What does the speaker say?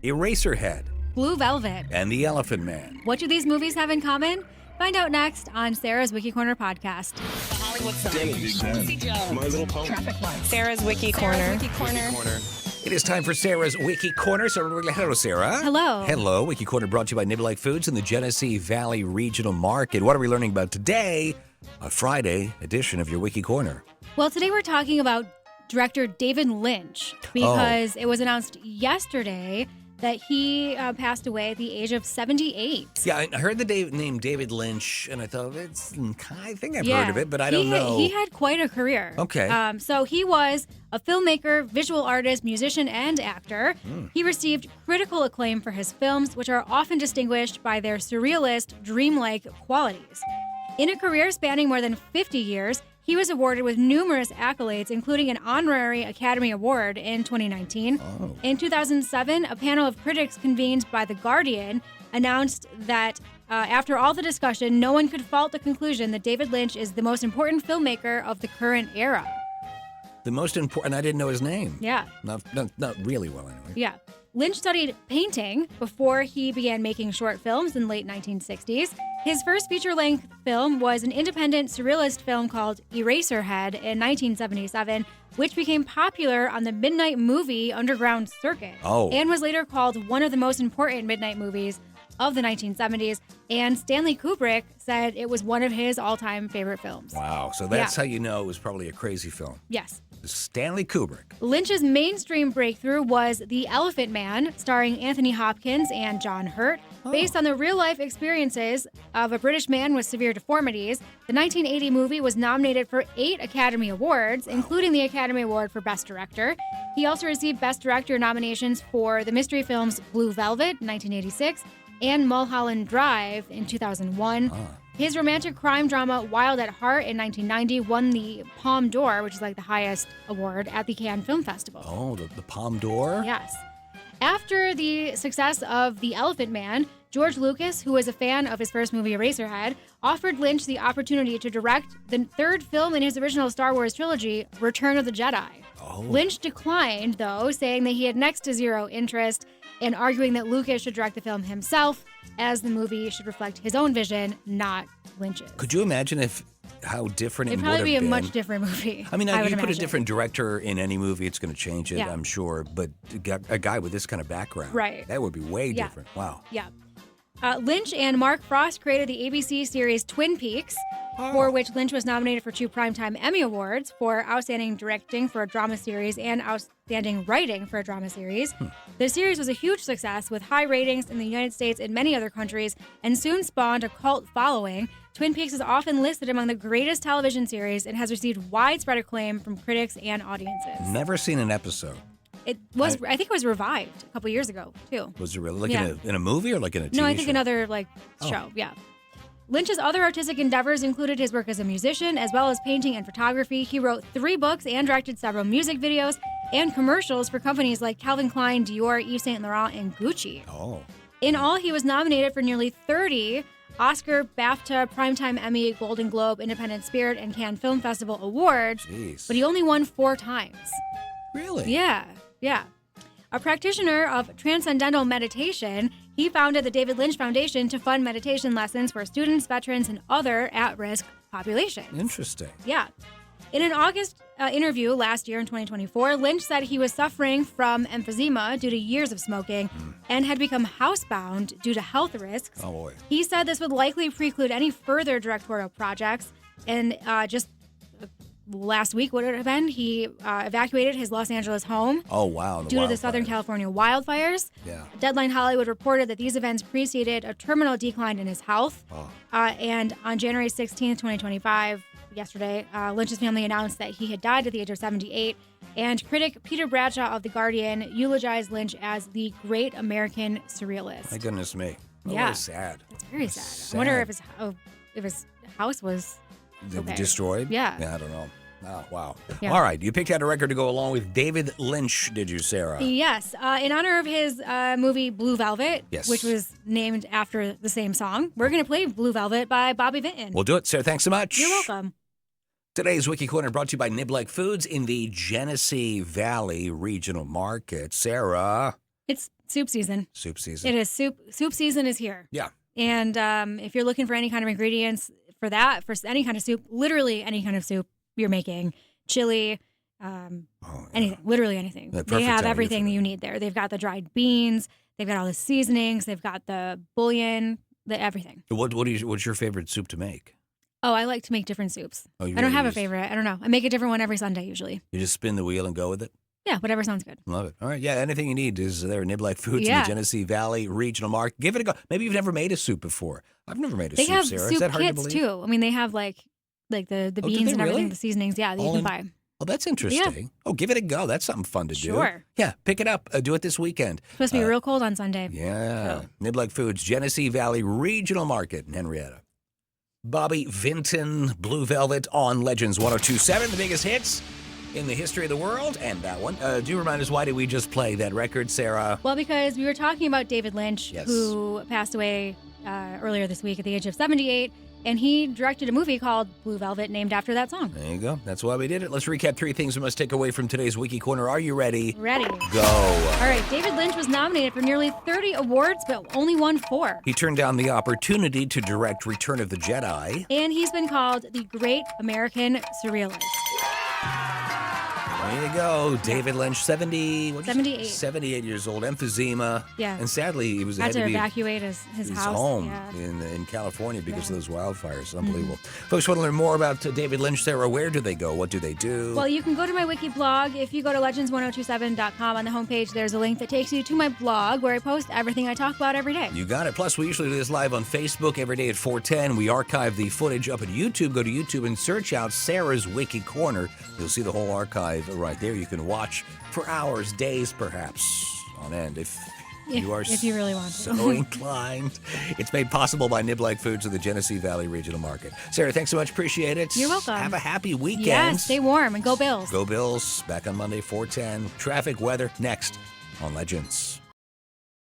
Eraserhead, Blue Velvet. and The Elephant Man. What do these movies have in common? Find out next on Sarah's Wiki Corner podcast. The Hollywood sign. My Little Pony. Traffic lights. Sarah's Wiki Corner. Wiki Corner. It is time for Sarah's Wiki Corner. So, hello, Sarah. Hello. Hello. Wiki Corner brought to you by Enigmatic Foods in the Genesee Valley Regional Market. What are we learning about today? A Friday edition of your Wiki Corner. Well, today we're talking about director David Lynch because it was announced yesterday that he passed away at the age of 78. Yeah, I heard the name David Lynch, and I thought, I think I've heard of it, but I don't know. He had quite a career. Okay. So he was a filmmaker, visual artist, musician, and actor. He received critical acclaim for his films, which are often distinguished by their surrealist, dreamlike qualities. In a career spanning more than 50 years, he was awarded with numerous accolades, including an honorary Academy Award in 2019. In 2007, a panel of critics convened by The Guardian announced that after all the discussion, no one could fault the conclusion that David Lynch is the most important filmmaker of the current era. The most important, I didn't know his name. Yeah. Not really well, anyway. Yeah. Lynch studied painting before he began making short films in the late 1960s. His first feature-length film was an independent surrealist film called Eraserhead in 1977, which became popular on the midnight movie underground circuit and was later called one of the most important midnight movies of the 1970s. And Stanley Kubrick said it was one of his all-time favorite films. Wow. So that's how you know it was probably a crazy film. Yes. Stanley Kubrick. Lynch's mainstream breakthrough was The Elephant Man, starring Anthony Hopkins and John Hurt. Based on the real-life experiences of a British man with severe deformities, the 1980 movie was nominated for 8 Academy Awards, including the Academy Award for Best Director. He also received Best Director nominations for the mystery films Blue Velvet, 1986, and Mulholland Drive in 2001. His romantic crime drama Wild at Heart in 1990 won the Palme d'Or, which is like the highest award at the Cannes Film Festival. Oh, the Palme d'Or? Yes. After the success of The Elephant Man, George Lucas, who was a fan of his first movie Eraserhead, offered Lynch the opportunity to direct the third film in his original Star Wars trilogy, Return of the Jedi. Lynch declined, though, saying that he had next to zero interest and arguing that Lucas should direct the film himself, as the movie should reflect his own vision, not Lynch's. Could you imagine how different it would have been? It'd probably be a much different movie. I mean, you put a different director in any movie, it's going to change it, I'm sure. But a guy with this kind of background, that would be way different. Wow. Yeah. Lynch and Mark Frost created the ABC series Twin Peaks, for which Lynch was nominated for 2 Primetime Emmy Awards for Outstanding Directing for a Drama Series and Outstanding Writing for a Drama Series. The series was a huge success with high ratings in the United States and many other countries and soon spawned a cult following. Twin Peaks is often listed among the greatest television series and has received widespread acclaim from critics and audiences. Never seen an episode. It was, I think it was revived a couple years ago, too. Was it really? In a movie or like in a TV show? No, I think another show, Lynch's other artistic endeavors included his work as a musician, as well as painting and photography. He wrote 3 books and directed several music videos and commercials for companies like Calvin Klein, Dior, Yves Saint Laurent, and Gucci. In all, he was nominated for nearly 30 Oscar, BAFTA, Primetime Emmy, Golden Globe, Independent Spirit, and Cannes Film Festival awards. But he only won 4 times. Really? Yeah. A practitioner of transcendental meditation, he founded the David Lynch Foundation to fund meditation lessons for students, veterans, and other at-risk populations. Interesting. Yeah. In an August interview last year in 2024, Lynch said he was suffering from emphysema due to years of smoking and had become housebound due to health risks. Oh, boy. He said this would likely preclude any further directorial projects. And just last week, would it have been, he evacuated his Los Angeles home. Oh, wow. Due to the Southern California wildfires. Yeah. Deadline Hollywood reported that these events preceded a terminal decline in his health. And on January 16th, 2025, yesterday, Lynch's family announced that he had died at the age of 78. And critic Peter Bradshaw of The Guardian eulogized Lynch as the great American surrealist. My goodness me. Yeah. Really sad. It's very sad. I wonder if his house was destroyed? Yeah. I don't know. Oh, wow. Yeah. All right. You picked out a record to go along with David Lynch, did you, Sarah? Yes. In honor of his movie Blue Velvet, Yes. which was named after the same song, we're going to play Blue Velvet by Bobby Vinton. We'll do it. Sarah, thanks so much. You're welcome. Today's Wiki Corner brought to you by Enigmatic Foods in the Genesee Valley Regional Market. Sarah. It's soup season. Soup season. It is soup. Soup season is here. Yeah. And if you're looking for any kind of ingredients for that, for any kind of soup, literally any kind of soup you're making, chili, anything, literally anything. Yeah, They perfect have time of year everything for that that. you need there. They've got the dried beans. They've got all the seasonings. They've got the bouillon, everything. What's your favorite soup to make? Oh, I like to make different soups. Oh, you I don't really have a just- favorite. I don't know. I make a different one every Sunday usually. You just spin the wheel and go with it? Yeah, whatever sounds good. Love it. All right. Yeah, anything you need is there at Niblack Foods in Yeah. the Genesee Valley Regional Market. Give it a go. Maybe you've never made a soup before. I've never made a They soup, have Sarah. Is soup that hard to kits believe? too. I mean, they have like the Oh, do beans they and everything, really? the seasonings. Yeah, that you All can in- buy. Oh, that's interesting. Oh, give it a go. That's something fun to do. Sure. Yeah, pick it up. Do it this weekend. It's supposed to be real cold on Sunday. Yeah. So. Niblack Foods, Genesee Valley Regional Market in Henrietta. Bobby Vinton, Blue Velvet on Legends 102.7, the biggest hits in the history of the world. And that one. Do remind us, why did we just play that record, Sarah? Well, because we were talking about David Lynch, Yes. who passed away earlier this week at the age of 78, and he directed a movie called Blue Velvet named after that song. There you go. That's why we did it. Let's recap 3 things we must take away from today's Wiki Corner. Are you ready? Ready. Go. All right, David Lynch was nominated for nearly 30 awards, but only won 4. He turned down the opportunity to direct Return of the Jedi. And he's been called the Great American Surrealist. There you go. David Lynch, 78. 78 years old, emphysema. Yeah. And sadly, he Had to to be evacuate his his house. home Yeah. in California because of those wildfires. Unbelievable. Mm-hmm. Folks want to learn more about David Lynch, Sarah. Where do they go? What do they do? Well, you can go to my wiki blog. If you go to legends1027.com on the homepage, there's a link that takes you to my blog where I post everything I talk about every day. You got it. Plus, we usually do this live on Facebook every day at 4:10. We archive the footage up at YouTube. Go to YouTube and search out Sarah's Wiki Corner. You'll see the whole archive right there. You can watch for hours, days, perhaps on end if you are if you really want to. so inclined. It's made possible by Niblack Foods of the Genesee Valley Regional Market. Sarah, thanks so much. Appreciate it. You're welcome. Have a happy weekend. Yeah, stay warm and go Bills. Go Bills. Back on Monday, 4:10. Traffic, weather, next on Legends.